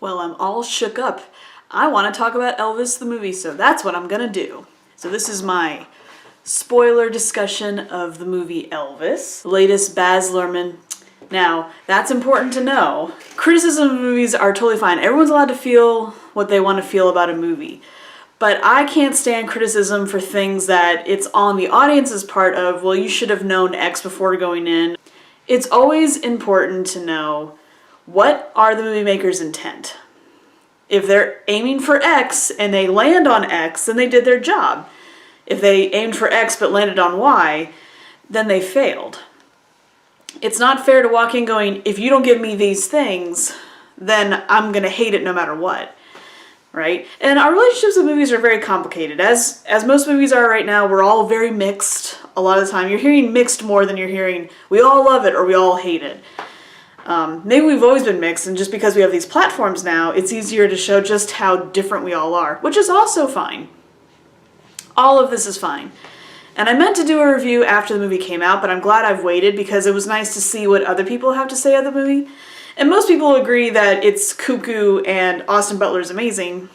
Well, I'm all shook up. I want to talk about Elvis the movie, so that's what I'm gonna do. So this is my spoiler discussion of the movie Elvis, the latest Baz Luhrmann. Now, that's important to know. Criticism of movies are totally fine. Everyone's allowed to feel what they want to feel about a movie. But I can't stand criticism for things that it's on the audience's part of, well, you should have known X before going in. It's always important to know what are the movie maker's intent. If they're aiming for X and they land on X, then they did their job. If they aimed for X but landed on Y, then they failed. It's not fair to walk in going, if you don't give me these things, then I'm gonna hate it no matter what, right? And our relationships with movies are very complicated. As most movies are right now, we're all very mixed a lot of the time. You're hearing mixed more than you're hearing, we all love it or we all hate it. Maybe we've always been mixed, and just because we have these platforms now, it's easier to show just how different we all are, which is also fine. All of this is fine. And I meant to do a review after the movie came out, but I'm glad I've waited because it was nice to see what other people have to say of the movie. And most people agree that it's cuckoo and Austin Butler's amazing.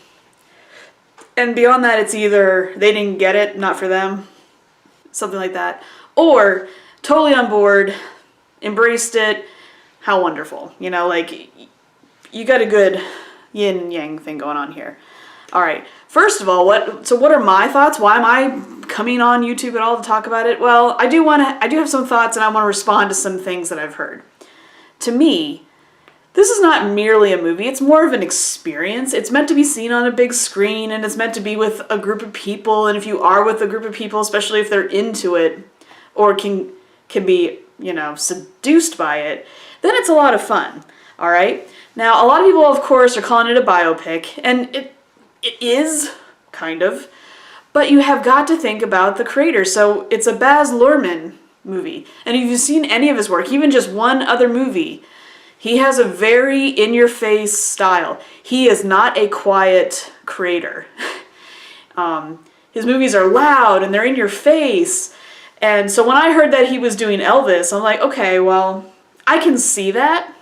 And beyond that, it's either they didn't get it, not for them, something like that, or totally on board, embraced it, how wonderful. You know, like, you got a good yin-yang thing going on here. All right, first of all, what are my thoughts? Why am I coming on YouTube at all to talk about it? Well, I do have some thoughts, and I want to respond to some things that I've heard. To me, this is not merely a movie, it's more of an experience. It's meant to be seen on a big screen, and it's meant to be with a group of people, and if you are with a group of people, especially if they're into it, or can be, you know, seduced by it, then it's a lot of fun, all right? Now, a lot of people, of course, are calling it a biopic, and it is, kind of, but you have got to think about the creator. So it's a Baz Luhrmann movie, and if you've seen any of his work, even just one other movie, he has a very in-your-face style. He is not a quiet creator. His movies are loud, and they're in your face, and so when I heard that he was doing Elvis, I'm like, okay, well, I can see that.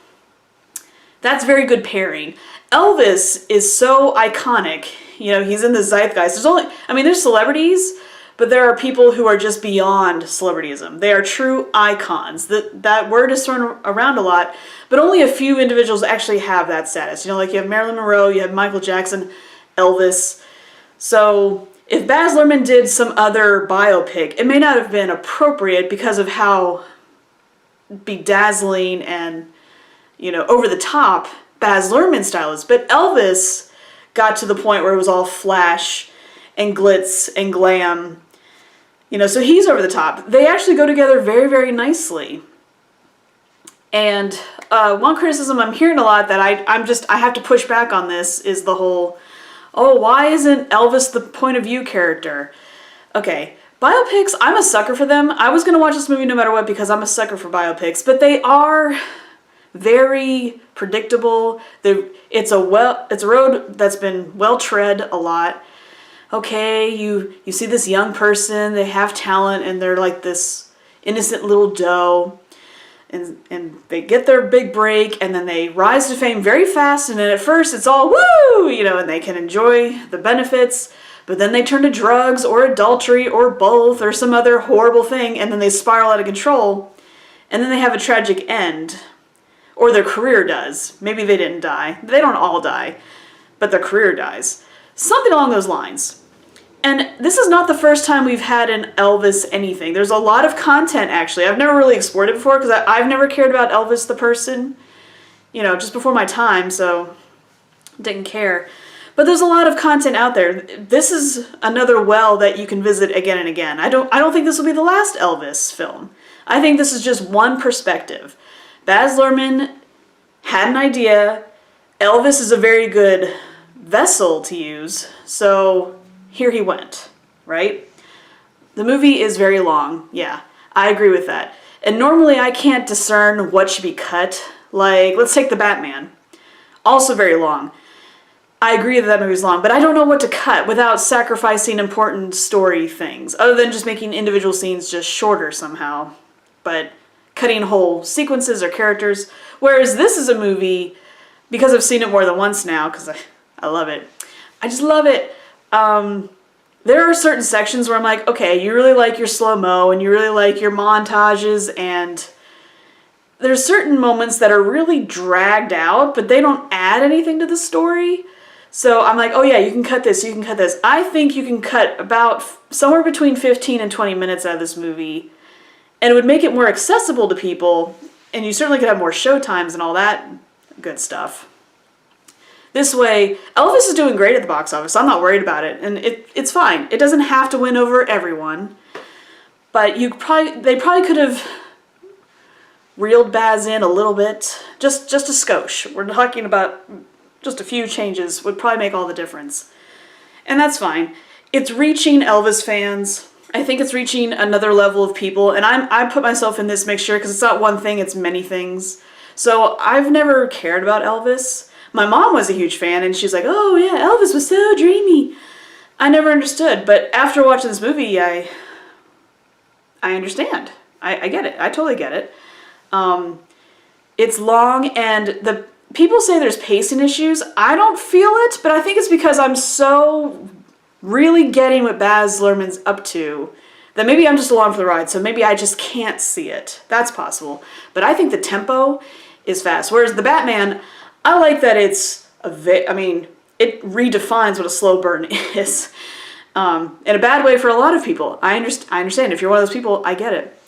That's very good pairing. Elvis is so iconic. You know, he's in the zeitgeist. There's celebrities, but there are people who are just beyond celebrityism. They are true icons. That word is thrown around a lot, but only a few individuals actually have that status. You know, like you have Marilyn Monroe, you have Michael Jackson, Elvis. So if Baz Luhrmann did some other biopic, it may not have been appropriate because of how bedazzling and, you know, over the top Baz Luhrmann style is. But Elvis got to the point where it was all flash and glitz and glam, you know, so he's over the top. They actually go together very, very nicely. And one criticism I'm hearing a lot that I have to push back on this is the whole, oh, why isn't Elvis the point of view character? Okay, biopics, I'm a sucker for them. I was gonna watch this movie no matter what because I'm a sucker for biopics, but they are very predictable. It's a road that's been well tread a lot. Okay, you see this young person, they have talent, and they're like this innocent little doe, and they get their big break, and then they rise to fame very fast, and then at first it's all woo, you know, and they can enjoy the benefits, but then they turn to drugs or adultery or both or some other horrible thing, and then they spiral out of control, and then they have a tragic end. Or their career does. Maybe they didn't die. They don't all die, but their career dies. Something along those lines. And this is not the first time we've had an Elvis anything. There's a lot of content, actually. I've never really explored it before because I've never cared about Elvis the person, you know, just before my time, so didn't care. But there's a lot of content out there. This is another well that you can visit again and again. I don't think this will be the last Elvis film. I think this is just one perspective. Baz Luhrmann had an idea. Elvis is a very good vessel to use, so here he went, right? The movie is very long, yeah, I agree with that. And normally I can't discern what should be cut. Like, let's take The Batman. Also very long. I agree that movie's long, but I don't know what to cut without sacrificing important story things, other than just making individual scenes just shorter somehow. But cutting whole sequences or characters. Whereas this is a movie because I've seen it more than once now, because I love it. I just love it. There are certain sections where I'm like, okay, you really like your slow-mo and you really like your montages, and there's certain moments that are really dragged out, but they don't add anything to the story. So I'm like, oh yeah, you can cut this, you can cut this. I think you can cut about somewhere between 15 and 20 minutes out of this movie, and it would make it more accessible to people, and you certainly could have more show times and all that good stuff. This way, Elvis is doing great at the box office. I'm not worried about it, and it's fine. It doesn't have to win over everyone, but they probably could have reeled Baz in a little bit, just a skosh. We're talking about just a few changes would probably make all the difference, and that's fine. It's reaching Elvis fans. I think it's reaching another level of people, and I put myself in this mixture because it's not one thing, it's many things. So I've never cared about Elvis. My mom was a huge fan, and she's like, oh yeah, Elvis was so dreamy. I never understood, but after watching this movie, I understand. I get it. I totally get it. It's long, and the people say there's pacing issues. I don't feel it, but I think it's because I'm so really getting what Baz Luhrmann's up to that maybe I'm just along for the ride, so maybe I just can't see it. That's possible. But I think the tempo is fast. Whereas the Batman, I like that it's it redefines what a slow burn is. In a bad way for a lot of people. I understand. If you're one of those people, I get it.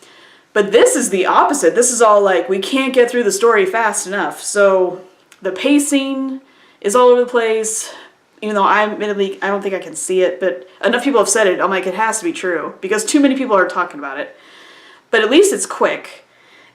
But this is the opposite. This is all like, we can't get through the story fast enough. So the pacing is all over the place. Even though I don't think I can see it, but enough people have said it. I'm like, it has to be true because too many people are talking about it. But at least it's quick.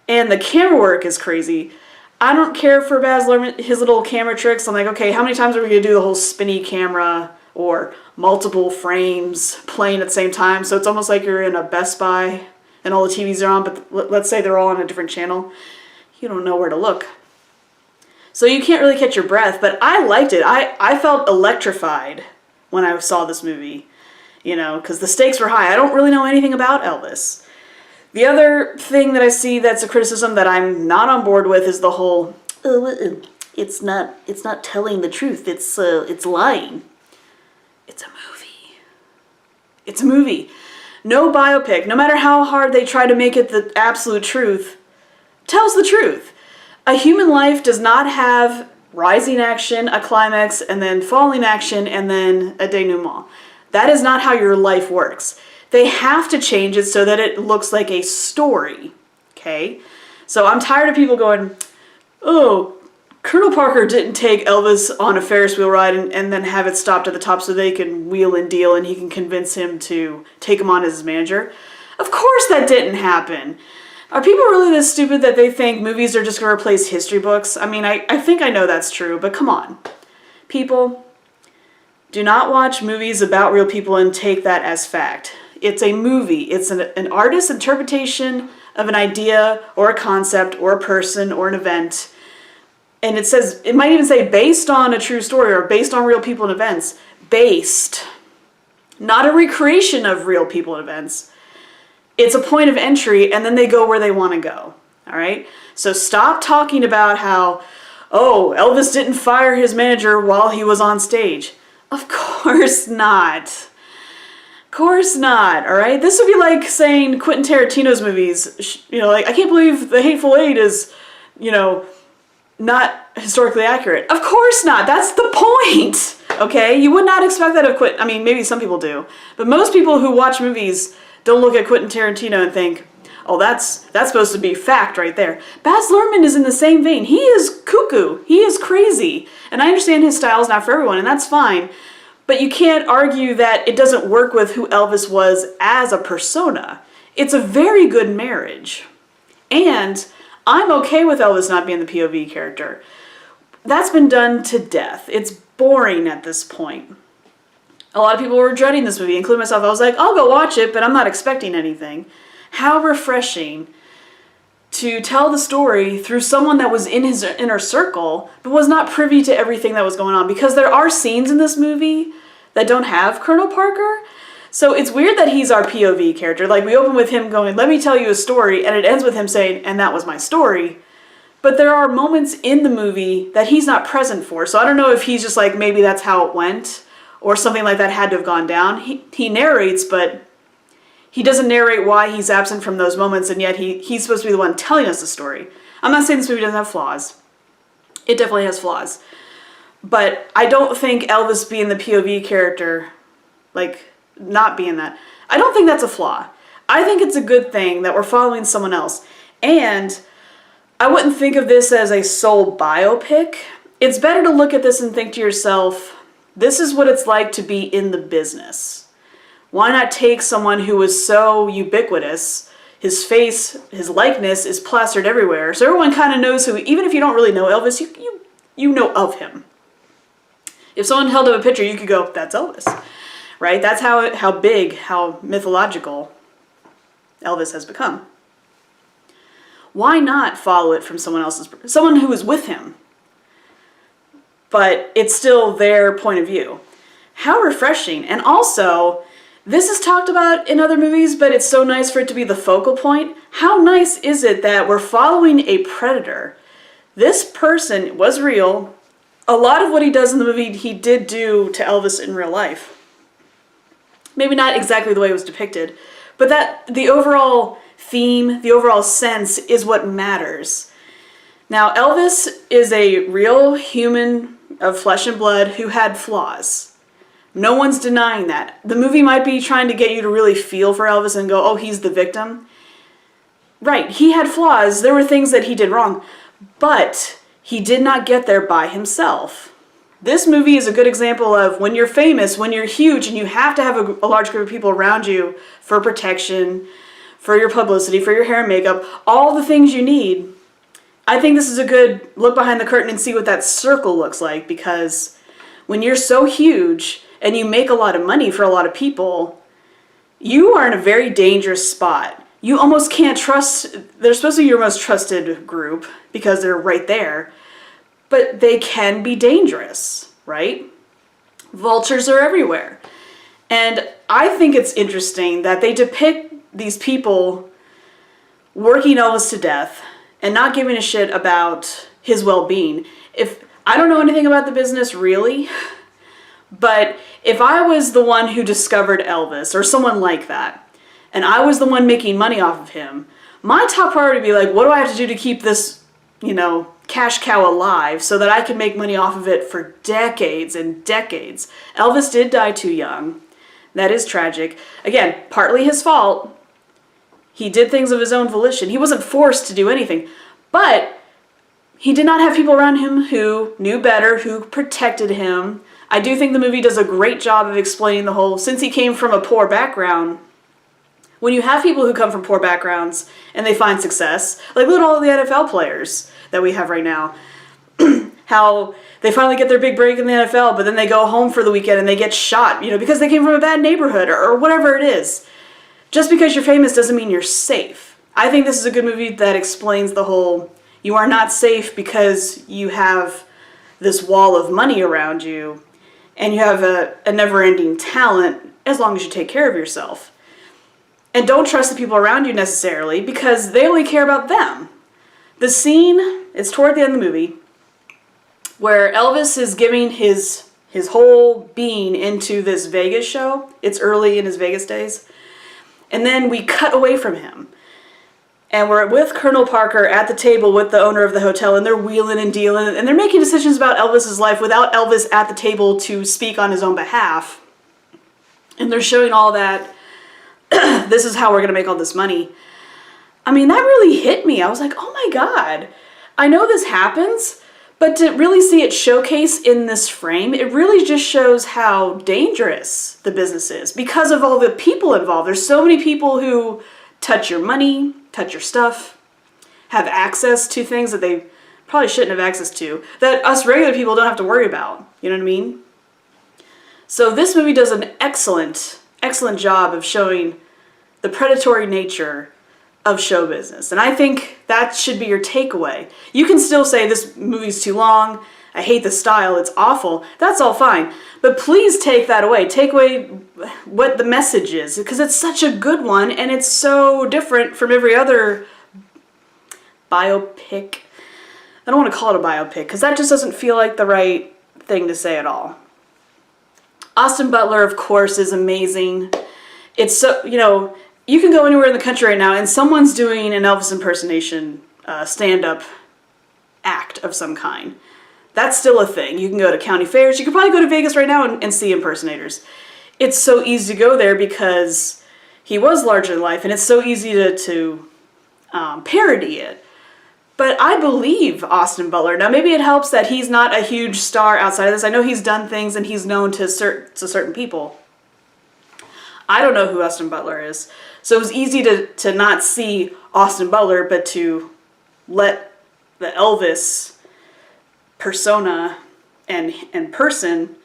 And the camera work is crazy. I don't care for Baz Luhrmann, his little camera tricks. I'm like, okay, how many times are we going to do the whole spinny camera or multiple frames playing at the same time? So it's almost like you're in a Best Buy and all the TVs are on, but let's say they're all on a different channel. You don't know where to look. So you can't really catch your breath, but I liked it. I felt electrified when I saw this movie, because the stakes were high. I don't really know anything about Elvis. The other thing that I see that's a criticism that I'm not on board with is the whole, it's not telling the truth, it's lying. It's a movie. It's a movie. No biopic, no matter how hard they try to make it the absolute truth, tells the truth. A human life does not have rising action, a climax, and then falling action, and then a denouement. That is not how your life works. They have to change it so that it looks like a story, okay? So I'm tired of people going, oh, Colonel Parker didn't take Elvis on a Ferris wheel ride and then have it stopped at the top so they can wheel and deal and he can convince him to take him on as his manager. Of course that didn't happen. Are people really this stupid that they think movies are just going to replace history books? I mean, I think I know that's true, but come on. People, do not watch movies about real people and take that as fact. It's a movie. It's an artist's interpretation of an idea or a concept or a person or an event. And it might even say based on a true story or based on real people and events. Based. Not a recreation of real people and events. It's a point of entry, and then they go where they want to go, all right? So stop talking about how, oh, Elvis didn't fire his manager while he was on stage. Of course not. Of course not, all right? This would be like saying Quentin Tarantino's movies, like, I can't believe The Hateful Eight is, not historically accurate. Of course not. That's the point, okay? You would not expect that of Quentin. I mean, maybe some people do, but most people who watch movies don't look at Quentin Tarantino and think, oh, that's supposed to be fact right there. Baz Luhrmann is in the same vein. He is cuckoo. He is crazy. And I understand his style is not for everyone, and that's fine. But you can't argue that it doesn't work with who Elvis was as a persona. It's a very good marriage. And I'm okay with Elvis not being the POV character. That's been done to death. It's boring at this point. A lot of people were dreading this movie, including myself. I was like, I'll go watch it, but I'm not expecting anything. How refreshing to tell the story through someone that was in his inner circle, but was not privy to everything that was going on. Because there are scenes in this movie that don't have Colonel Parker. So it's weird that he's our POV character. Like, we open with him going, let me tell you a story, and it ends with him saying, and that was my story. But there are moments in the movie that he's not present for. So I don't know if he's just like, maybe that's how it went, or something like that had to have gone down. He narrates, but he doesn't narrate why he's absent from those moments, and yet he's supposed to be the one telling us the story. I'm not saying this movie doesn't have flaws. It definitely has flaws. But I don't think Elvis being the POV character, like, not being that, I don't think that's a flaw. I think it's a good thing that we're following someone else. And I wouldn't think of this as a sole biopic. It's better to look at this and think to yourself, this is what it's like to be in the business. Why not take someone who was so ubiquitous, his face, his likeness is plastered everywhere, so everyone kind of knows who, even if you don't really know Elvis, you know of him. If someone held up a picture, you could go, that's Elvis, right? That's how big, how mythological Elvis has become. Why not follow it from someone who was with him, but it's still their point of view? How refreshing. And also, this is talked about in other movies, but it's so nice for it to be the focal point. How nice is it that we're following a predator? This person was real. A lot of what he does in the movie, he did do to Elvis in real life. Maybe not exactly the way it was depicted, but that the overall theme, the overall sense is what matters. Now, Elvis is a real human of flesh and blood who had flaws. No one's denying that. The movie might be trying to get you to really feel for Elvis and go, oh, he's the victim. Right, he had flaws. There were things that he did wrong. But he did not get there by himself. This movie is a good example of when you're famous, when you're huge, and you have to have a large group of people around you for protection, for your publicity, for your hair and makeup, all the things you need. I think this is a good look behind the curtain and see what that circle looks like, because when you're so huge and you make a lot of money for a lot of people, you are in a very dangerous spot. You almost can't trust, they're supposed to be your most trusted group because they're right there, but they can be dangerous, right? Vultures are everywhere. And I think it's interesting that they depict these people working Elvis to death and not giving a shit about his well-being. I don't know anything about the business really, but if I was the one who discovered Elvis or someone like that, and I was the one making money off of him, my top priority would be like, what do I have to do to keep this, cash cow alive so that I can make money off of it for decades and decades? Elvis did die too young. That is tragic. Again, partly his fault. He did things of his own volition. He wasn't forced to do anything, but he did not have people around him who knew better, who protected him. I do think the movie does a great job of explaining the whole, since he came from a poor background, when you have people who come from poor backgrounds and they find success, like look at all the NFL players that we have right now, how they finally get their big break in the NFL, but then they go home for the weekend and they get shot, because they came from a bad neighborhood or whatever it is. Just because you're famous doesn't mean you're safe. I think this is a good movie that explains the whole, you are not safe because you have this wall of money around you and you have a never-ending talent as long as you take care of yourself. And don't trust the people around you necessarily because they only care about them. The scene, it's toward the end of the movie, where Elvis is giving his whole being into this Vegas show. It's early in his Vegas days. And then we cut away from him. And we're with Colonel Parker at the table with the owner of the hotel, and they're wheeling and dealing, and they're making decisions about Elvis's life without Elvis at the table to speak on his own behalf. And they're showing all that, this is how we're going to make all this money. I mean, that really hit me. I was like, oh my God, I know this happens, but to really see it showcased in this frame, it really just shows how dangerous the business is because of all the people involved. There's so many people who touch your money, touch your stuff, have access to things that they probably shouldn't have access to, that us regular people don't have to worry about. You know what I mean? So this movie does an excellent job of showing the predatory nature of show business. And I think that should be your takeaway. You can still say this movie's too long, I hate the style, it's awful. That's all fine. But please take that away. Take away what the message is, because it's such a good one and it's so different from every other biopic I don't want to call it a biopic because that just doesn't feel like the right thing to say at all. Austin Butler, of course, is amazing. It's so, you know, you can go anywhere in the country right now and someone's doing an Elvis impersonation stand-up act of some kind. That's still a thing. You can go to county fairs. You could probably go to Vegas right now and see impersonators. It's so easy to go there because he was larger than life, and it's so easy to parody it. But I believe Austin Butler. Now, maybe it helps that he's not a huge star outside of this. I know he's done things and he's known to certain people. I don't know who Austin Butler is. So it was easy to not see Austin Butler, but to let the Elvis persona and person.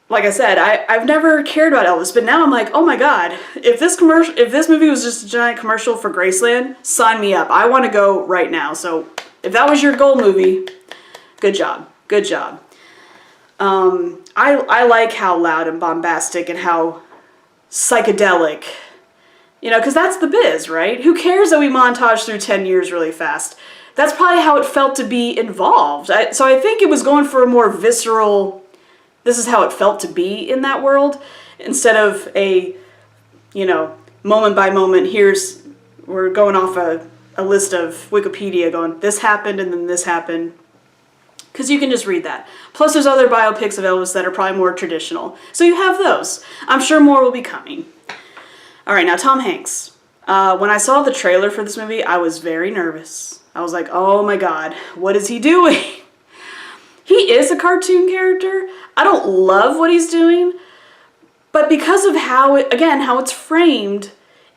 Like I said, I've never cared about Elvis, but now I'm like, oh my God, if this movie was just a giant commercial for Graceland, sign me up. I want to go right now. So if that was your goal movie, good job. Good job. I like how loud and bombastic and how psychedelic, you know, because that's the biz, right? Who cares that we montage through 10 years really fast? That's probably how it felt to be involved. So I think it was going for a more visceral, this is how it felt to be in that world, instead of a, you know, moment by moment, we're going off a list of Wikipedia going, this happened and then this happened. Because you can just read that. Plus there's other biopics of Elvis that are probably more traditional. So you have those. I'm sure more will be coming. All right, now Tom Hanks. When I saw the trailer for this movie, I was very nervous. I was like, oh my God, what is he doing? He is a cartoon character. I don't love what he's doing, but because of how it's framed,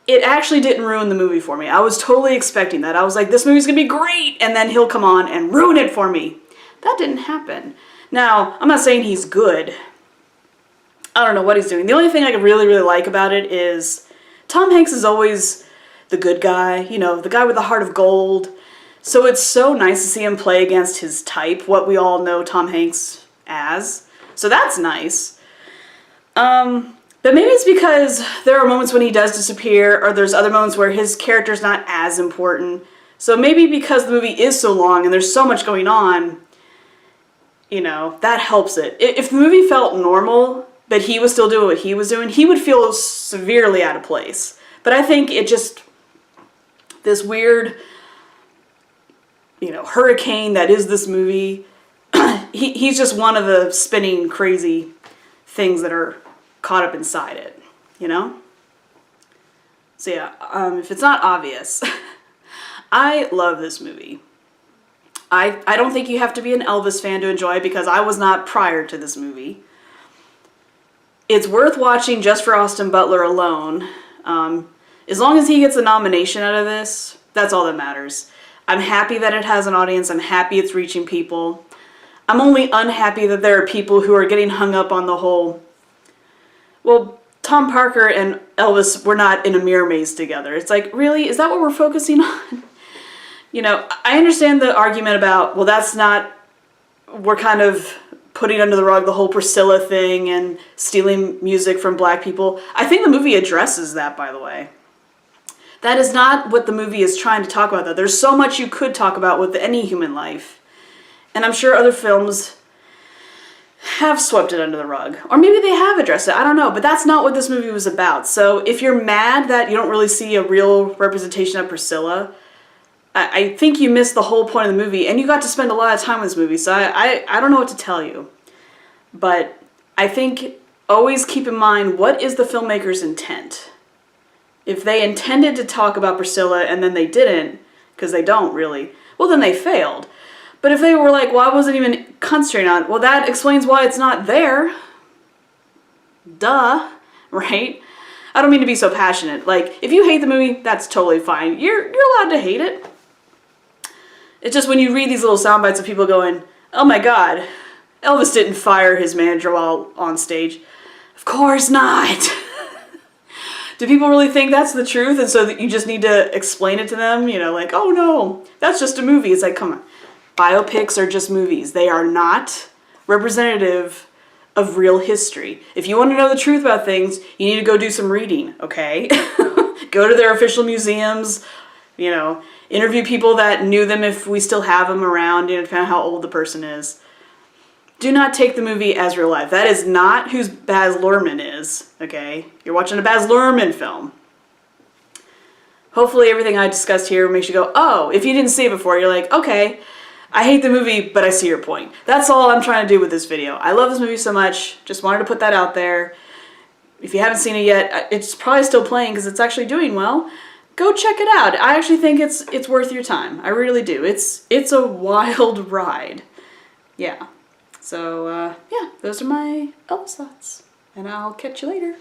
it actually didn't ruin the movie for me. I was totally expecting that. I was like, this movie's gonna be great, and then he'll come on and ruin it for me. That didn't happen. Now, I'm not saying he's good. I don't know what he's doing. The only thing I really, really like about it is Tom Hanks is always the good guy, you know, the guy with the heart of gold. So it's so nice to see him play against his type, what we all know Tom Hanks as. So that's nice. But maybe it's because there are moments when he does disappear, or there's other moments where his character's not as important. So maybe because the movie is so long and there's so much going on, you know, that helps it. If the movie felt normal, but he was still doing what he was doing, he would feel severely out of place. But I think it just, this weird, you know, hurricane that is this movie, he's just one of the spinning crazy things that are caught up inside it, you know? So yeah, if it's not obvious, I love this movie. I don't think you have to be an Elvis fan to enjoy it because I was not prior to this movie. It's worth watching just for Austin Butler alone. As long as he gets a nomination out of this, that's all that matters. I'm happy that it has an audience. I'm happy it's reaching people. I'm only unhappy that there are people who are getting hung up on the whole, well, Tom Parker and Elvis were not in a mirror maze together. It's like, really? Is that what we're focusing on? You know, I understand the argument about, well, that's not, we're kind of putting under the rug the whole Priscilla thing and stealing music from black people. I think the movie addresses that, by the way. That is not what the movie is trying to talk about, though. There's so much you could talk about with any human life. And I'm sure other films have swept it under the rug. Or maybe they have addressed it, I don't know. But that's not what this movie was about. So if you're mad that you don't really see a real representation of Priscilla, I think you missed the whole point of the movie. And you got to spend a lot of time with this movie. So I don't know what to tell you. But I think always keep in mind, what is the filmmaker's intent? If they intended to talk about Priscilla and then they didn't, because they don't really, well then they failed. But if they were like, well, I wasn't even concentrating on it, well that explains why it's not there. Duh, right? I don't mean to be so passionate. Like, if you hate the movie, that's totally fine. You're allowed to hate it. It's just when you read these little sound bites of people going, oh my God, Elvis didn't fire his manager while on stage. Of course not. Do people really think that's the truth? And so that you just need to explain it to them, you know, like, oh no, that's just a movie. It's like, come on. Biopics are just movies. They are not representative of real history. If you want to know the truth about things, you need to go do some reading, okay? Go to their official museums, You know, interview people that knew them if we still have them around, you know, depending on how old the person is. Do not take the movie as real life. That is not who Baz Luhrmann is, okay? You're watching a Baz Luhrmann film. Hopefully everything I discussed here makes you go, oh, if you didn't see it before, you're like, okay, I hate the movie, but I see your point. That's all I'm trying to do with this video. I love this movie so much. Just wanted to put that out there. If you haven't seen it yet, it's probably still playing because it's actually doing well. Go check it out. I actually think it's worth your time. I really do. It's a wild ride. Yeah. So, yeah, those are my Elvis thoughts. And I'll catch you later.